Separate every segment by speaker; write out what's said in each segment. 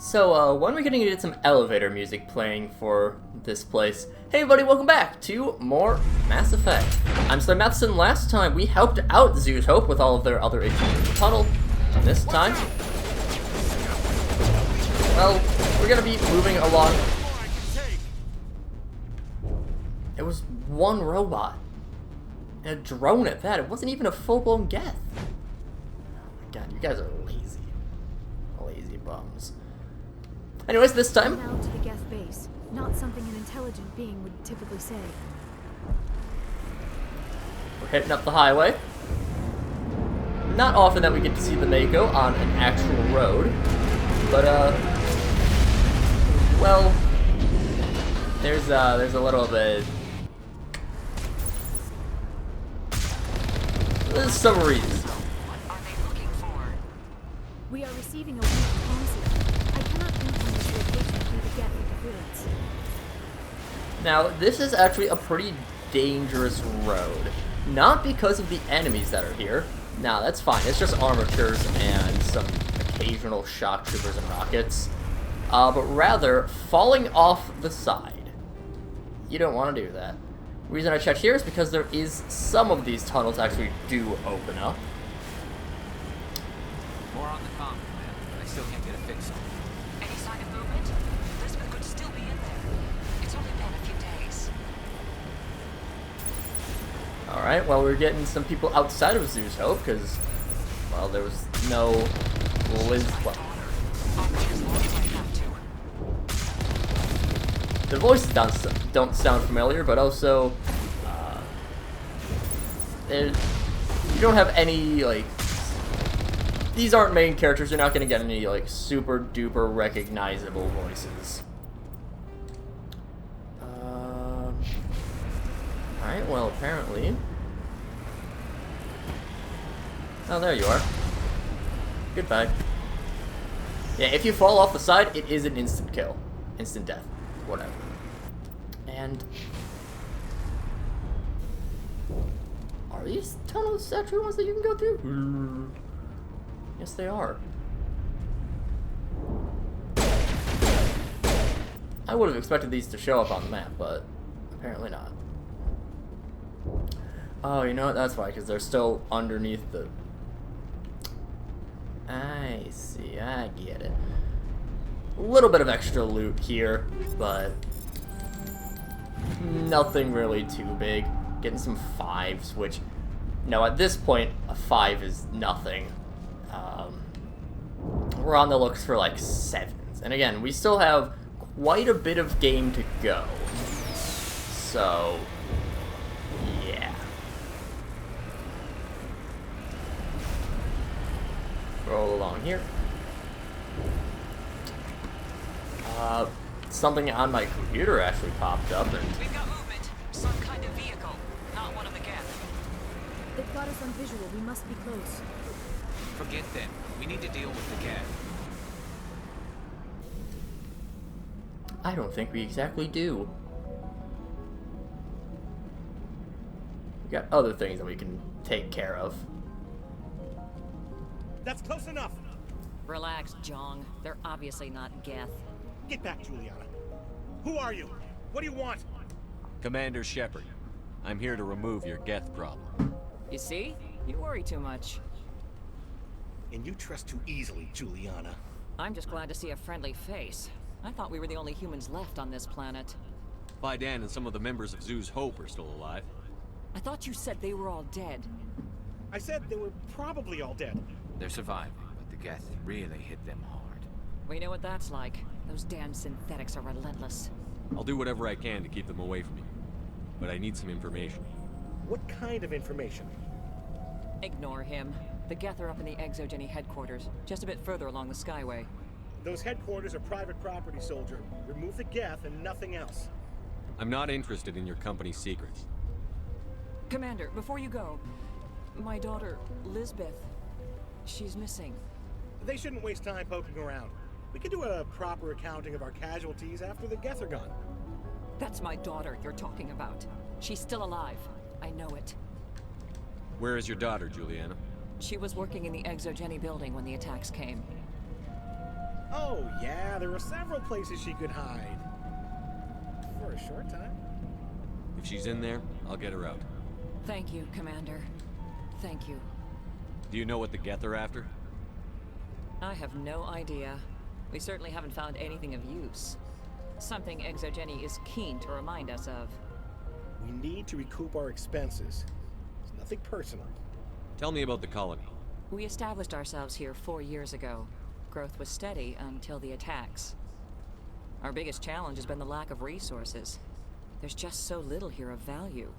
Speaker 1: So, when are we gonna get some elevator music playing for this place? Hey everybody, welcome back to more Mass Effect. I'm SlayerMathis, and last time we helped out Zoo's Hope with all of their other issues in the tunnel. This time, well, we're gonna be moving along. It was one robot. And a drone at that. It wasn't even a full-blown Geth. Oh my god, you guys are lazy. Lazy bums. Anyways, this time...
Speaker 2: Now to the Geth base. Not something an intelligent being would typically say.
Speaker 1: We're hitting up the highway. Not often that we get to see the Mako on an actual road. But, well... There's a little bit... There's some reasons.
Speaker 3: What are they looking for?
Speaker 2: We are receiving a weak comm signal. I cannot pinpoint this location through the Geth interference.
Speaker 1: Now, this is actually a pretty dangerous road. Not because of the enemies that are here. Nah, that's fine. It's just armatures and some occasional shock troopers and rockets. But rather, falling off the side. You don't want to do that. The reason I checked here is because there is some of these tunnels actually do open up.
Speaker 4: More on the comm, man, but I still can't get a fix on it.
Speaker 3: Any sign of movement? Lisbeth could still be in there. It's only been a few days.
Speaker 1: Alright, well, we're getting some people outside of Zoo's Hope, because, well, there was no Liz... Well, the voices don't sound familiar, but also, you don't have any, like, these aren't main characters, you're not going to get any, like, super duper recognizable voices. Alright, well, apparently. Oh, there you are. Goodbye. Yeah, if you fall off the side, it is an instant kill. Instant death. Whatever. And... Are these tunnels actually ones that you can go through? Yes, they are. I would have expected these to show up on the map, but apparently not. Oh, you know what? That's why, because they're still underneath the... I see, I get it. A little bit of extra loot here, but nothing really too big. Getting some 5s, which, no, at this point, a 5 is nothing. We're on the looks for, like, 7s. And again, we still have quite a bit of game to go. So, yeah. Roll along here. Something on my computer actually popped up, and...
Speaker 3: We've got movement. Some kind of vehicle. Not one of the Geth.
Speaker 2: They've got us on visual. We must be close.
Speaker 4: Forget them. We need to deal with the Geth.
Speaker 1: I don't think we exactly do. We got other things that we can take care of.
Speaker 5: That's close enough.
Speaker 6: Relax, Jong. They're obviously not Geth.
Speaker 5: Get back, Juliana. Who are you? What do you want?
Speaker 7: Commander Shepard, I'm here to remove your Geth problem.
Speaker 6: You see? You worry too much.
Speaker 5: And you trust too easily, Juliana.
Speaker 6: I'm just glad to see a friendly face. I thought we were the only humans left on this planet.
Speaker 7: Vidan and some of the members of Zoo's Hope are still alive.
Speaker 6: I thought you said they were all dead.
Speaker 5: I said they were probably all dead.
Speaker 4: They're surviving, but the Geth really hit them hard.
Speaker 6: We know what that's like. Those damn synthetics are relentless.
Speaker 7: I'll do whatever I can to keep them away from you. But I need some information.
Speaker 5: What kind of information?
Speaker 6: Ignore him. The Geth are up in the ExoGeni headquarters, just a bit further along the Skyway.
Speaker 5: Those headquarters are private property, soldier. Remove the Geth and nothing else.
Speaker 7: I'm not interested in your company's secrets.
Speaker 6: Commander, before you go, my daughter, Lisbeth, she's missing.
Speaker 5: They shouldn't waste time poking around. We can do a proper accounting of our casualties after the Geth are gone.
Speaker 6: That's my daughter you're talking about. She's still alive. I know it.
Speaker 7: Where is your daughter, Juliana?
Speaker 6: She was working in the ExoGeni building when the attacks came.
Speaker 5: Oh, yeah, there were several places she could hide. For a short time.
Speaker 7: If she's in there, I'll get her out.
Speaker 6: Thank you, Commander. Thank you.
Speaker 7: Do you know what the Geth are after?
Speaker 6: I have no idea. We certainly haven't found anything of use. Something ExoGeni is keen to remind us of.
Speaker 5: We need to recoup our expenses. It's nothing personal.
Speaker 7: Tell me about the colony.
Speaker 6: We established ourselves here 4 years ago. Growth was steady until the attacks. Our biggest challenge has been the lack of resources. There's just so little here of value.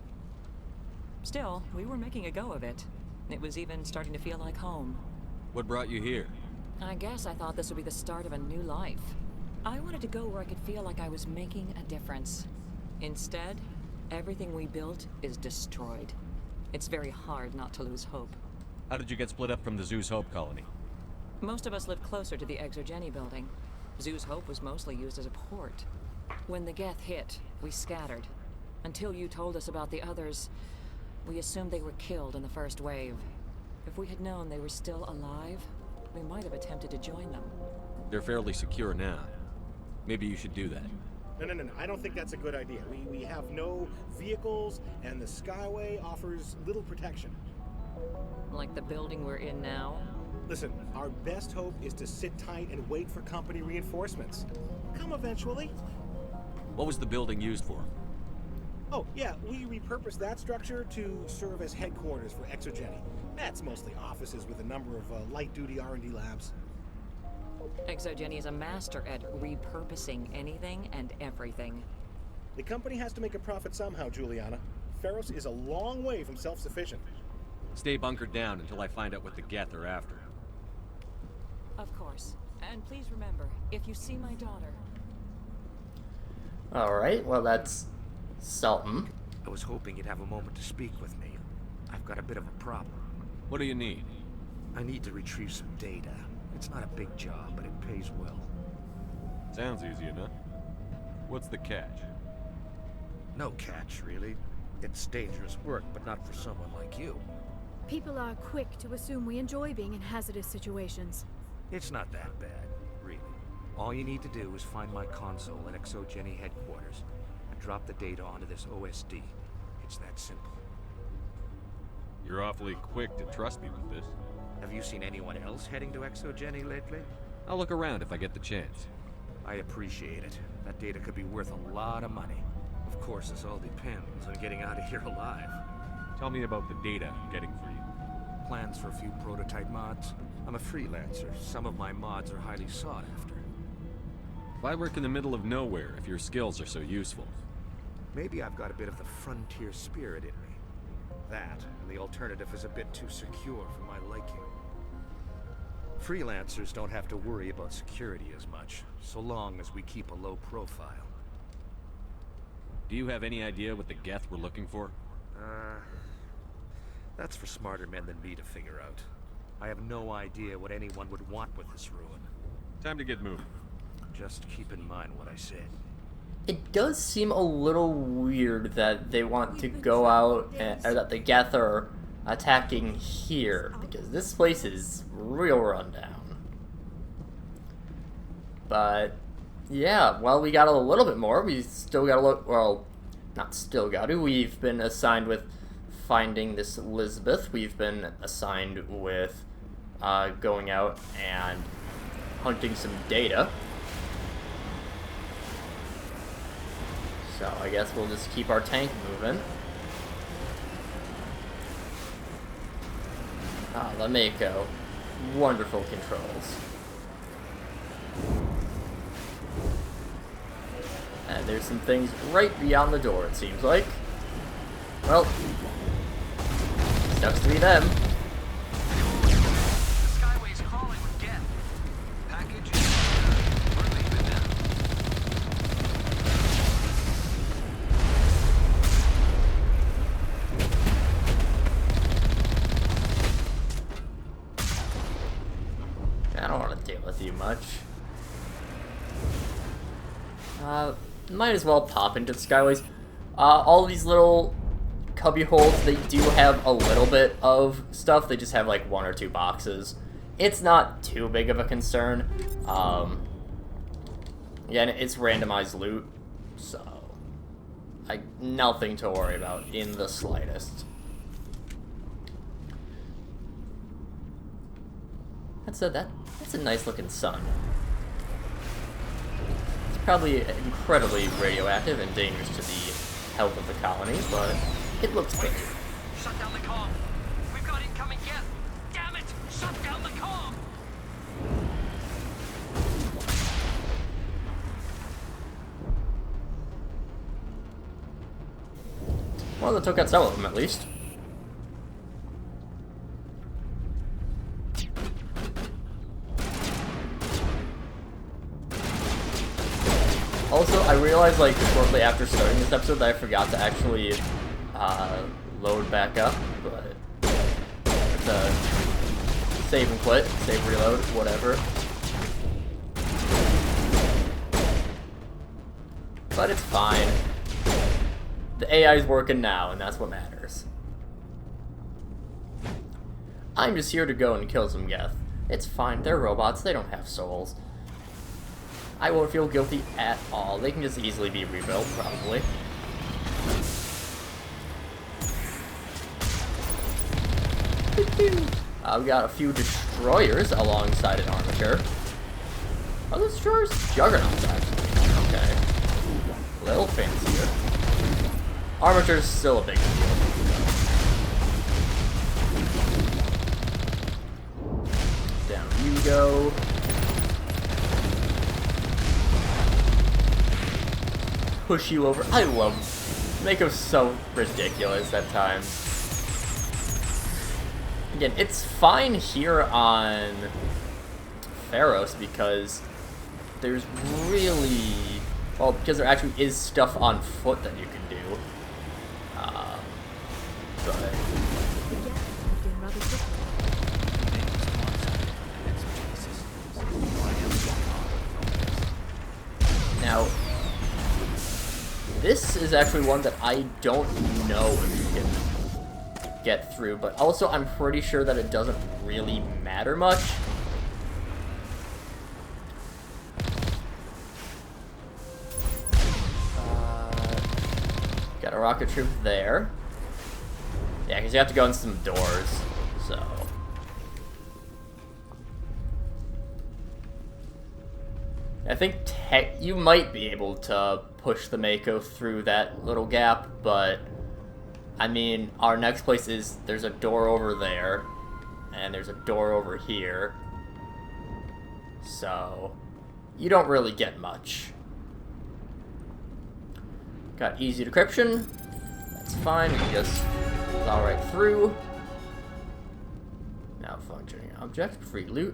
Speaker 6: Still, we were making a go of it. It was even starting to feel like home.
Speaker 7: What brought you here?
Speaker 6: I guess I thought this would be the start of a new life. I wanted to go where I could feel like I was making a difference. Instead, everything we built is destroyed. It's very hard not to lose hope.
Speaker 7: How did you get split up from the Zeus Hope colony?
Speaker 6: Most of us lived closer to the ExoGeni building. Zeus Hope was mostly used as a port. When the Geth hit, we scattered. Until you told us about the others, we assumed they were killed in the first wave. If we had known they were still alive, we might have attempted to join them.
Speaker 7: They're fairly secure now. Maybe you should do that.
Speaker 5: No. I don't think that's a good idea. We have no vehicles, and the Skyway offers little protection.
Speaker 6: Like the building we're in now?
Speaker 5: Listen, our best hope is to sit tight and wait for company reinforcements. Come eventually.
Speaker 7: What was the building used for?
Speaker 5: Oh, yeah, we repurposed that structure to serve as headquarters for ExoGeni. That's mostly offices with a number of light-duty R&D labs.
Speaker 6: ExoGeni is a master at repurposing anything and everything.
Speaker 5: The company has to make a profit somehow, Juliana. Ferros is a long way from self-sufficient.
Speaker 7: Stay bunkered down until I find out what the Geth are after.
Speaker 6: Of course. And please remember, if you see my daughter...
Speaker 1: Alright, well that's something.
Speaker 8: I was hoping you'd have a moment to speak with me. I've got a bit of a problem.
Speaker 7: What do you need?
Speaker 8: I need to retrieve some data. It's not a big job, but it pays well.
Speaker 7: Sounds easy enough. What's the catch?
Speaker 8: No catch, really. It's dangerous work, but not for someone like you.
Speaker 2: People are quick to assume we enjoy being in hazardous situations.
Speaker 8: It's not that bad, really. All you need to do is find my console at ExoGeni headquarters and drop the data onto this OSD. It's that simple.
Speaker 7: You're awfully quick to trust me with this.
Speaker 8: Have you seen anyone else heading to ExoGeni lately?
Speaker 7: I'll look around if I get the chance.
Speaker 8: I appreciate it. That data could be worth a lot of money. Of course, this all depends on getting out of here alive.
Speaker 7: Tell me about the data I'm getting for you.
Speaker 8: Plans for a few prototype mods. I'm a freelancer. Some of my mods are highly sought after.
Speaker 7: Why work in the middle of nowhere if your skills are so useful?
Speaker 8: Maybe I've got a bit of the frontier spirit in me. That, and the alternative is a bit too secure for my liking. Freelancers don't have to worry about security as much, so long as we keep a low profile.
Speaker 7: Do you have any idea what the Geth were looking for?
Speaker 8: That's for smarter men than me to figure out. I have no idea what anyone would want with this ruin.
Speaker 7: Time to get moving.
Speaker 8: Just keep in mind what I said.
Speaker 1: It does seem a little weird that they want to go out, or that the Geth are attacking here, because this place is real rundown. But, yeah, well, we got a little bit more. We still got a look, well, not still got to. We've been assigned with finding this Elizabeth. We've been assigned with going out and hunting some data. So I guess we'll just keep our tank moving. Ah, Lameko. Wonderful controls. And there's some things right beyond the door, it seems like. Well, sucks to be them.
Speaker 4: Skyway's crawling with Geth. Packages, we're leaving now.
Speaker 1: I don't want to deal with you much. Might as well pop into the Skyways. All these little cubby holes, they do have a little bit of stuff. They just have like 1 or 2 boxes it's not too big of a concern. Again, it's randomized loot, so nothing to worry about in the slightest. That's a nice looking sun. It's probably incredibly radioactive and dangerous to the health of the colony, but it looks pretty.
Speaker 4: Shut down the comm. We've got incoming geth. Damn it! Shut down the comm.
Speaker 1: Well, that took out some of them, at least. Also, I realized, like, shortly after starting this episode that I forgot to actually, load back up, but it's a save and quit, save reload, whatever. But it's fine. The AI is working now, and that's what matters. I'm just here to go and kill some Geth. It's fine, they're robots, they don't have souls. I won't feel guilty at all. They can just easily be rebuilt, probably. We got a few destroyers alongside an armature. Are those destroyers? Juggernauts, actually. Okay. A little fancier. Armature's still a big deal. Down you go. Push you over. I love make them so ridiculous at times. Again, it's fine here on Pharos because there's really, well, because there actually is stuff on foot that you can do. But now, this is actually one that I don't know if you can get through, but also I'm pretty sure that it doesn't really matter much. Got a rocket troop there. Yeah, because you have to go in some doors, so. I think you might be able to push the Mako through that little gap, but I mean, our next place is, there's a door over there, and there's a door over here, so you don't really get much. Got easy decryption, that's fine, we can just plow right through. Now functioning object, free loot.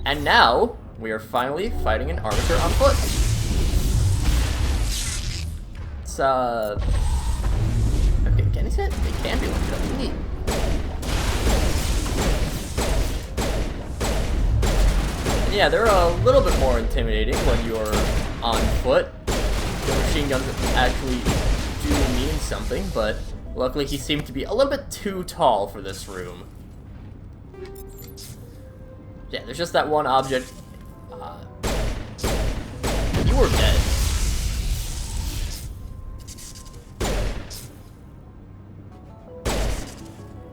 Speaker 1: And now, we are finally fighting an armature on foot. It's, okay, Geni said they can be looked up. Neat. And yeah, they're a little bit more intimidating when you're on foot. The machine guns actually do mean something, but luckily he seemed to be a little bit too tall for this room. Yeah, there's just that one object. You were dead.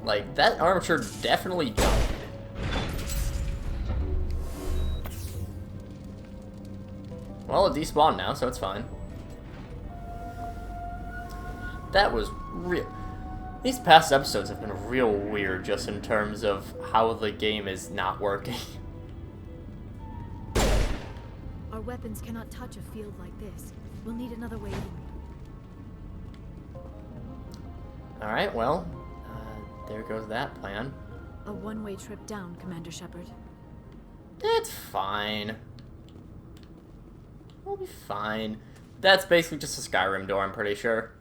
Speaker 1: Like, that armature definitely died. Well, it despawned now, so it's fine. That was real. These past episodes have been real weird just in terms of how the game is not working.
Speaker 2: Our weapons cannot touch a field like this. We'll need another way in.
Speaker 1: Alright, well, there goes that plan.
Speaker 2: A one-way trip down, Commander Shepard.
Speaker 1: It's fine. We'll be fine. That's basically just a Skyrim door, I'm pretty sure.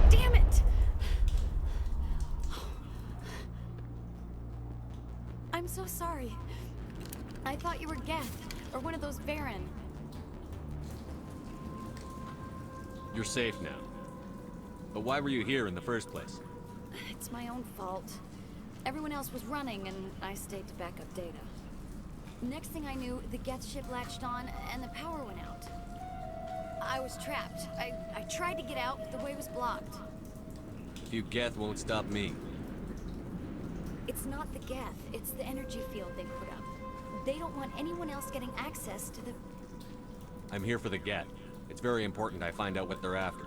Speaker 2: Damn it! I'm so sorry. I thought you were Geth, or one of those Baron.
Speaker 7: You're safe now. But why were you here in the first place?
Speaker 2: It's my own fault. Everyone else was running, and I stayed to back up data. Next thing I knew, the Geth ship latched on, and the power went out. I was trapped. I tried to get out, but the way was blocked.
Speaker 7: You Geth won't stop me.
Speaker 2: It's not the Geth, it's the energy field they put up. They don't want anyone else getting access to the...
Speaker 7: I'm here for the Geth. It's very important I find out what they're after.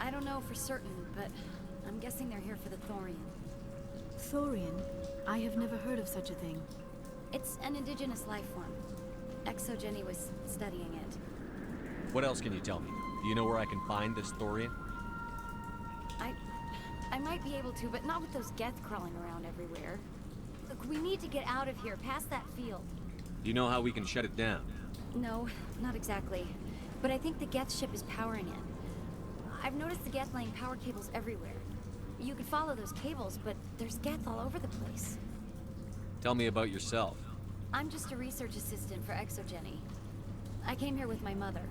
Speaker 2: I don't know for certain, but I'm guessing they're here for the Thorian.
Speaker 9: Thorian? I have never heard of such a thing.
Speaker 2: It's an indigenous life form. ExoGeni was studying it.
Speaker 7: What else can you tell me? Do you know where I can find this Thorian?
Speaker 2: I might be able to, but not with those Geth crawling around everywhere. Look, we need to get out of here, past that field.
Speaker 7: Do you know how we can shut it down?
Speaker 2: No, not exactly. But I think the Geth ship is powering it. I've noticed the Geth laying power cables everywhere. You could follow those cables, but there's Geth all over the place.
Speaker 7: Tell me about yourself.
Speaker 2: I'm just a research assistant for ExoGeni. I came here with my mother.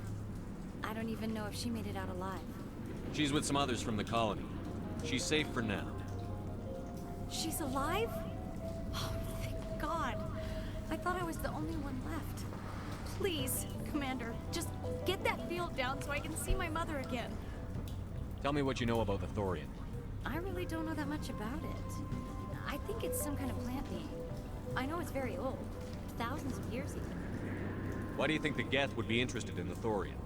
Speaker 2: I don't even know if she made it out alive.
Speaker 7: She's with some others from the colony. She's safe for now.
Speaker 2: She's alive? Oh, thank God. I thought I was the only one left. Please, Commander, just get that field down so I can see my mother again.
Speaker 7: Tell me what you know about the Thorian.
Speaker 2: I really don't know that much about it. I think it's some kind of plant being. I know it's very old. Thousands of years even.
Speaker 7: Why do you think the Geth would be interested in the Thorian?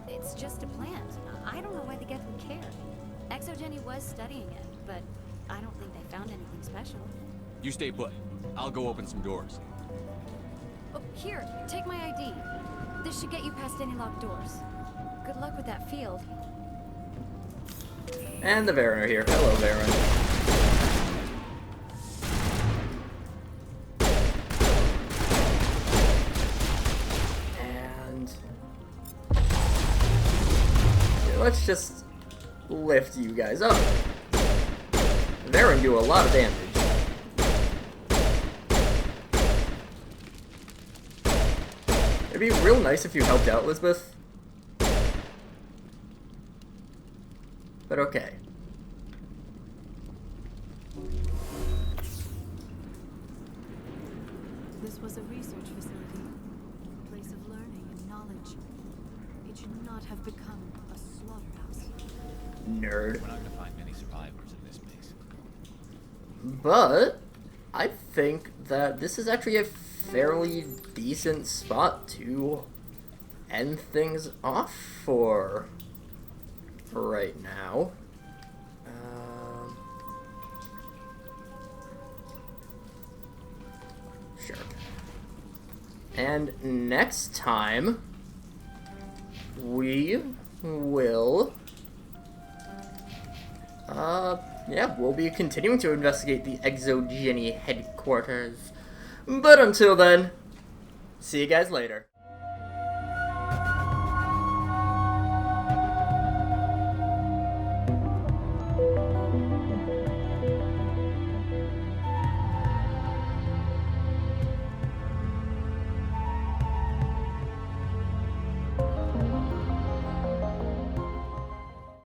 Speaker 2: It's just a plant. I don't know why the Geth would care. ExoGeni was studying it, but I don't think they found anything special.
Speaker 7: You stay put. I'll go open some doors.
Speaker 2: Oh, here, take my ID. This should get you past any locked doors. Good luck with that field.
Speaker 1: And the Varen are here. Hello, Varen. And let's just lift you guys up. Varen do a lot of damage. It'd be real nice if you helped out, Elizabeth. But okay.
Speaker 9: This was a research facility, a place of learning and knowledge. It should not have become a slaughterhouse.
Speaker 1: Nerd.
Speaker 10: We're not gonna find many survivors in this place.
Speaker 1: But I think that this is actually a fairly decent spot to end things off for right now. Sure. And next time we will yeah, we'll be continuing to investigate the ExoGeni headquarters. But until then, see you guys later.